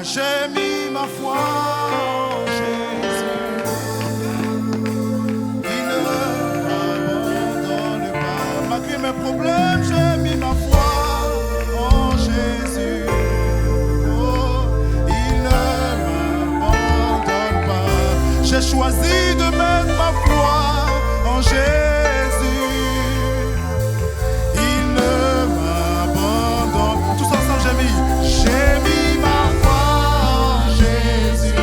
J'ai mis ma foi en Jésus. Il ne m'abandonne pas. Malgré mes problèmes, j'ai mis ma foi en Jésus. Oh, il ne m'abandonne pas. J'ai choisi de mettre ma foi en Jésus. Il ne m'abandonne. Tous ensemble, j'ai mis ma foi en Jésus.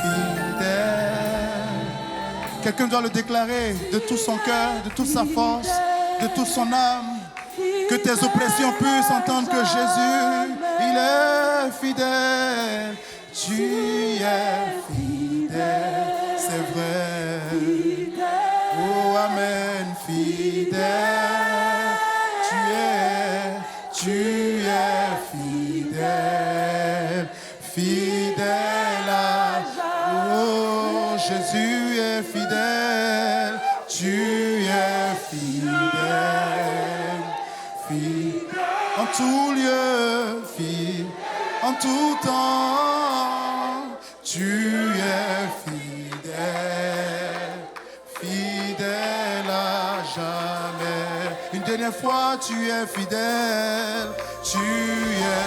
fidèle. Quelqu'un doit le déclarer de tout son cœur, de toute sa force, de toute son âme. Que tes oppressions puissent entendre que Jésus, il est fidèle. Tu es fidèle, c'est vrai. Oh, amen, fidèle. Tu es fidèle, fidèle à... Oh, Jésus est fidèle. Tu es fidèle, fidèle. En tout lieu, fidèle. En tout temps, tu es fidèle, fidèle à jamais. Une dernière fois, tu es fidèle, tu es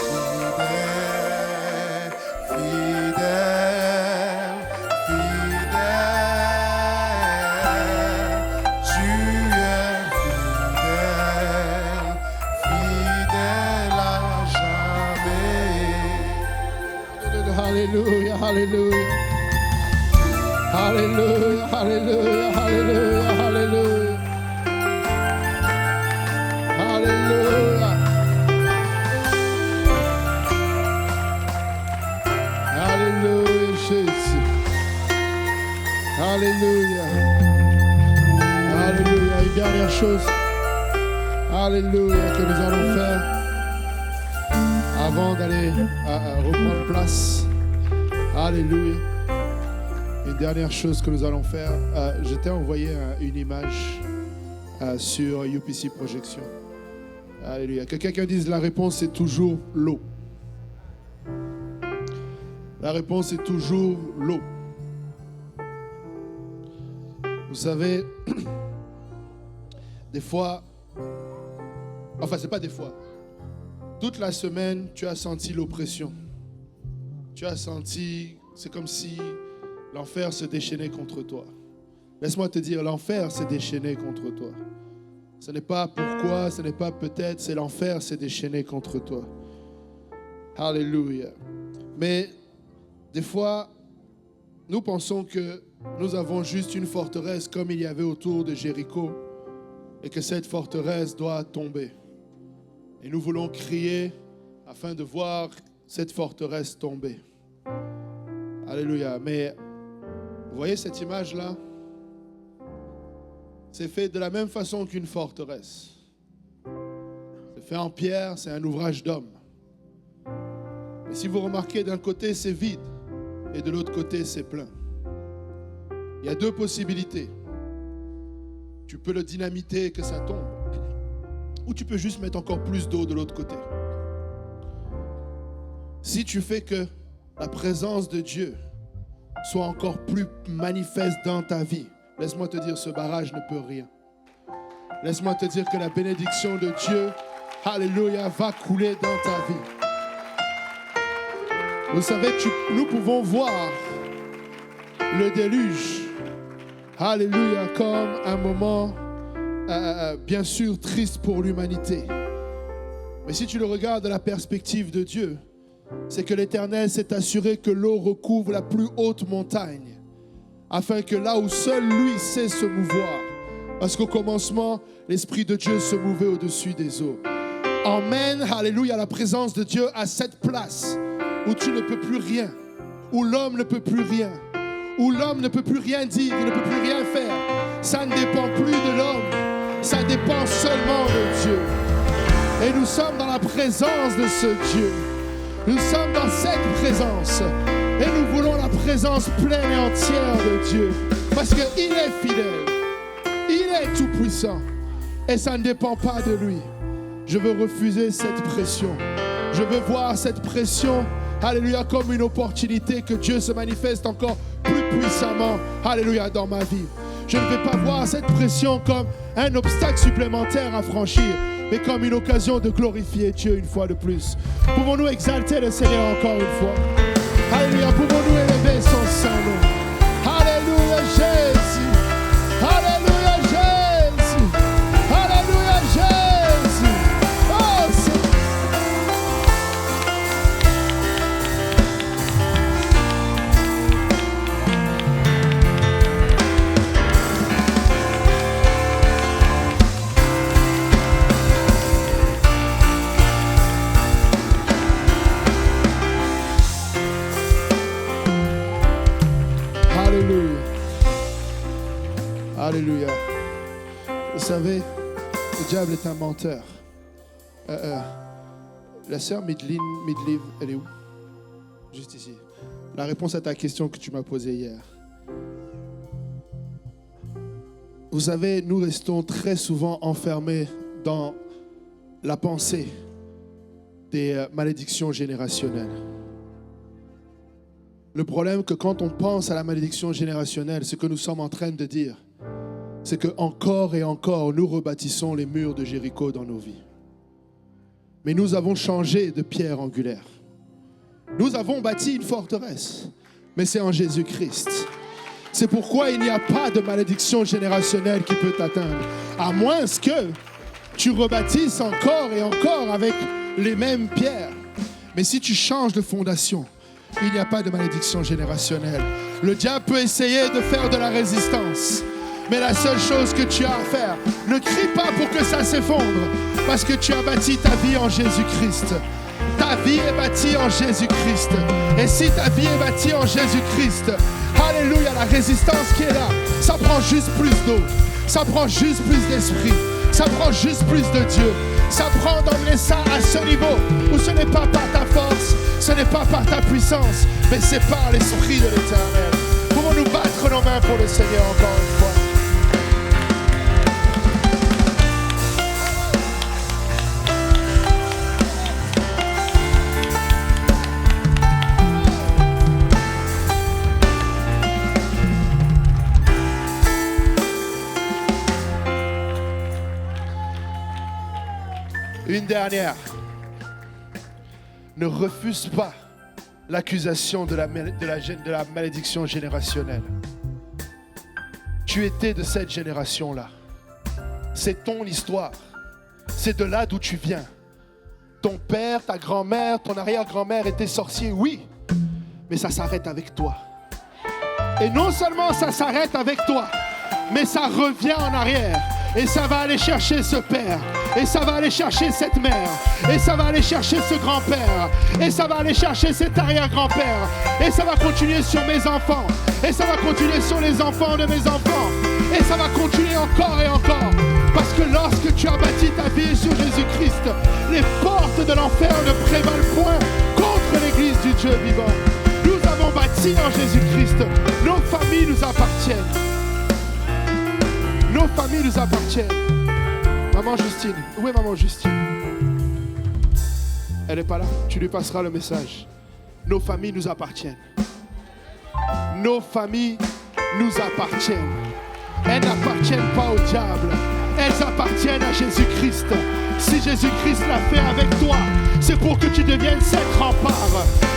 fidèle, fidèle, fidèle. Tu es fidèle, fidèle à jamais. Hallelujah, hallelujah. Hallelujah, hallelujah, hallelujah, hallelujah. Hallelujah. Hallelujah, Jésus. Alléluia. Alléluia. Une dernière chose. Alléluia que nous allons faire avant d'aller reprendre place. Alléluia. Une dernière chose que nous allons faire. Je t'ai envoyé une image sur UPC Projection. Alléluia. Que quelqu'un dise la réponse c'est toujours l'eau. La réponse est toujours l'eau. Vous savez, des fois, enfin c'est pas des fois, toute la semaine tu as senti l'oppression. Tu as senti, c'est comme si l'enfer se déchaînait contre toi. Laisse-moi te dire, l'enfer s'est déchaîné contre toi. Ce n'est pas pourquoi, ce n'est pas peut-être, c'est l'enfer s'est déchaîné contre toi. Alléluia. Mais des fois, nous pensons que nous avons juste une forteresse comme il y avait autour de Jéricho et que cette forteresse doit tomber. Et nous voulons crier afin de voir cette forteresse tomber. Alléluia. Mais vous voyez cette image-là? C'est fait de la même façon qu'une forteresse. C'est fait en pierre, c'est un ouvrage d'homme. Mais si vous remarquez, d'un côté c'est vide et de l'autre côté c'est plein. Il y a deux possibilités. Tu peux le dynamiter et que ça tombe, ou tu peux juste mettre encore plus d'eau de l'autre côté. Si tu fais que la présence de Dieu soit encore plus manifeste dans ta vie, laisse-moi te dire, ce barrage ne peut rien. Laisse-moi te dire que la bénédiction de Dieu, alléluia, va couler dans ta vie. Vous savez, nous pouvons voir le déluge, alléluia, comme un moment, bien sûr, triste pour l'humanité. Mais si tu le regardes de la perspective de Dieu, c'est que l'Éternel s'est assuré que l'eau recouvre la plus haute montagne, afin que là où seul lui sait se mouvoir, parce qu'au commencement, l'Esprit de Dieu se mouvait au-dessus des eaux. Emmène, alléluia, la présence de Dieu à cette place où tu ne peux plus rien, où l'homme ne peut plus rien, où l'homme ne peut plus rien dire, il ne peut plus rien faire. Ça ne dépend plus de l'homme, ça dépend seulement de Dieu. Et nous sommes dans la présence de ce Dieu. Nous sommes dans cette présence. Et nous voulons la présence pleine et entière de Dieu. Parce qu'il est fidèle. Il est tout puissant. Et ça ne dépend pas de lui. Je veux refuser cette pression. Je veux voir cette pression, alléluia, comme une opportunité que Dieu se manifeste encore plus puissamment, alléluia, dans ma vie. Je ne vais pas voir cette pression comme un obstacle supplémentaire à franchir, mais comme une occasion de glorifier Dieu une fois de plus. Pouvons-nous exalter le Seigneur encore une fois? Alléluia, pouvons-nous élever son Saint-Nom? Alléluia, Jésus! Alléluia, Jésus! Alléluia, Jésus! Oh, Alléluia. Alléluia. Vous savez, le diable est un menteur. La sœur Midliv, elle est où? Juste ici. La réponse à ta question que tu m'as posée hier. Vous savez, nous restons très souvent enfermés dans la pensée des malédictions générationnelles. Le problème, que quand on pense à la malédiction générationnelle, ce que nous sommes en train de dire, c'est que encore et encore, nous rebâtissons les murs de Jéricho dans nos vies. Mais nous avons changé de pierre angulaire. Nous avons bâti une forteresse, mais c'est en Jésus-Christ. C'est pourquoi il n'y a pas de malédiction générationnelle qui peut t'atteindre, à moins que tu rebâtisses encore et encore avec les mêmes pierres. Mais si tu changes de fondation, il n'y a pas de malédiction générationnelle. Le diable peut essayer de faire de la résistance, mais la seule chose que tu as à faire, ne crie pas pour que ça s'effondre, parce que tu as bâti ta vie en Jésus-Christ. Ta vie est bâtie en Jésus-Christ. Et si ta vie est bâtie en Jésus-Christ, alléluia, la résistance qui est là, ça prend juste plus d'eau, ça prend juste plus d'esprit, ça prend juste plus de Dieu. Ça prend d'emmener ça à ce niveau où ce n'est pas par ta force, ce n'est pas par ta puissance, mais c'est par l'Esprit de l'Éternel. Pouvons-nous battre nos mains pour le Seigneur encore une fois? Une dernière. Ne refuse pas l'accusation de la malédiction générationnelle. Tu étais de cette génération-là. C'est ton histoire. C'est de là d'où tu viens. Ton père, ta grand-mère, ton arrière-grand-mère étaient sorciers, oui. Mais ça s'arrête avec toi. Et non seulement ça s'arrête avec toi, mais ça revient en arrière. Et ça va aller chercher ce père. Et ça va aller chercher cette mère. Et ça va aller chercher ce grand-père. Et ça va aller chercher cet arrière-grand-père. Et ça va continuer sur mes enfants. Et ça va continuer sur les enfants de mes enfants. Et ça va continuer encore et encore. Parce que lorsque tu as bâti ta vie sur Jésus-Christ, les portes de l'enfer ne prévalent point contre l'église du Dieu vivant. Nous avons bâti en Jésus-Christ. Nos familles nous appartiennent. Nos familles nous appartiennent. Maman Justine, où est maman Justine? Elle n'est pas là, tu lui passeras le message. Nos familles nous appartiennent. Nos familles nous appartiennent. Elles n'appartiennent pas au diable. Elles appartiennent à Jésus-Christ. Si Jésus-Christ l'a fait avec toi, c'est pour que tu deviennes cet rempart.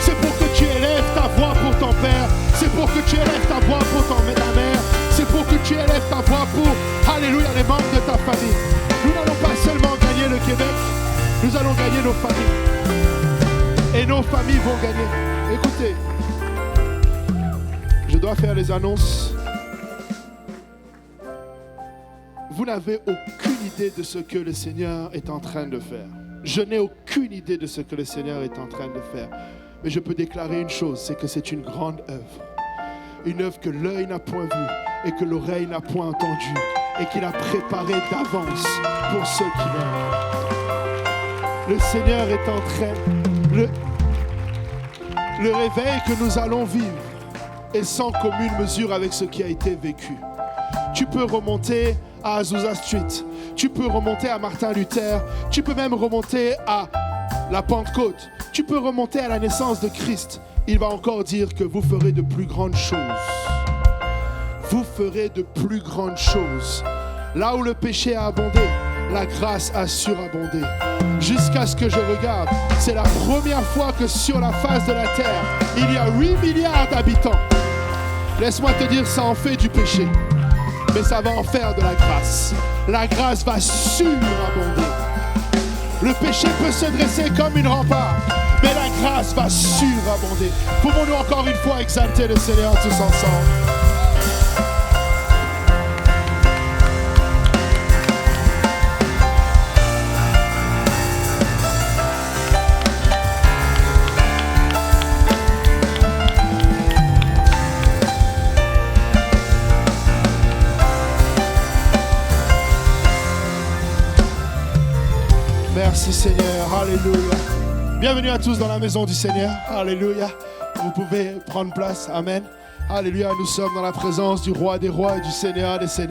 C'est pour que tu élèves ta voix pour ton père. C'est pour que tu élèves ta voix pour ta mère. C'est pour que tu élèves ta voix pour, alléluia, les membres de ta famille. Nous n'allons pas seulement gagner le Québec, nous allons gagner nos familles. Et nos familles vont gagner. Écoutez, je dois faire les annonces. Vous n'avez aucune idée de ce que le Seigneur est en train de faire. Je n'ai aucune idée de ce que le Seigneur est en train de faire. Mais je peux déclarer une chose, c'est que c'est une grande œuvre. Une œuvre que l'œil n'a point vue et que l'oreille n'a point entendue et qu'il a préparée d'avance pour ceux qui l'aiment. Le Seigneur est en train... Le réveil que nous allons vivre est sans commune mesure avec ce qui a été vécu. Tu peux remonter à Azusa Street, tu peux remonter à Martin Luther, tu peux même remonter à la Pentecôte, tu peux remonter à la naissance de Christ. Il va encore dire que vous ferez de plus grandes choses. Vous ferez de plus grandes choses. Là où le péché a abondé, la grâce a surabondé. Jusqu'à ce que je regarde, c'est la première fois que sur la face de la terre, il y a 8 milliards d'habitants. Laisse-moi te dire, ça en fait du péché. Mais ça va en faire de la grâce. La grâce va surabonder. Le péché peut se dresser comme une rempart, mais la grâce va surabonder. Pouvons-nous encore une fois exalter le Seigneur tous ensemble? Merci Seigneur. Alléluia. Bienvenue à tous dans la maison du Seigneur. Alléluia. Vous pouvez prendre place. Amen. Alléluia. Nous sommes dans la présence du Roi des rois et du Seigneur des seigneurs.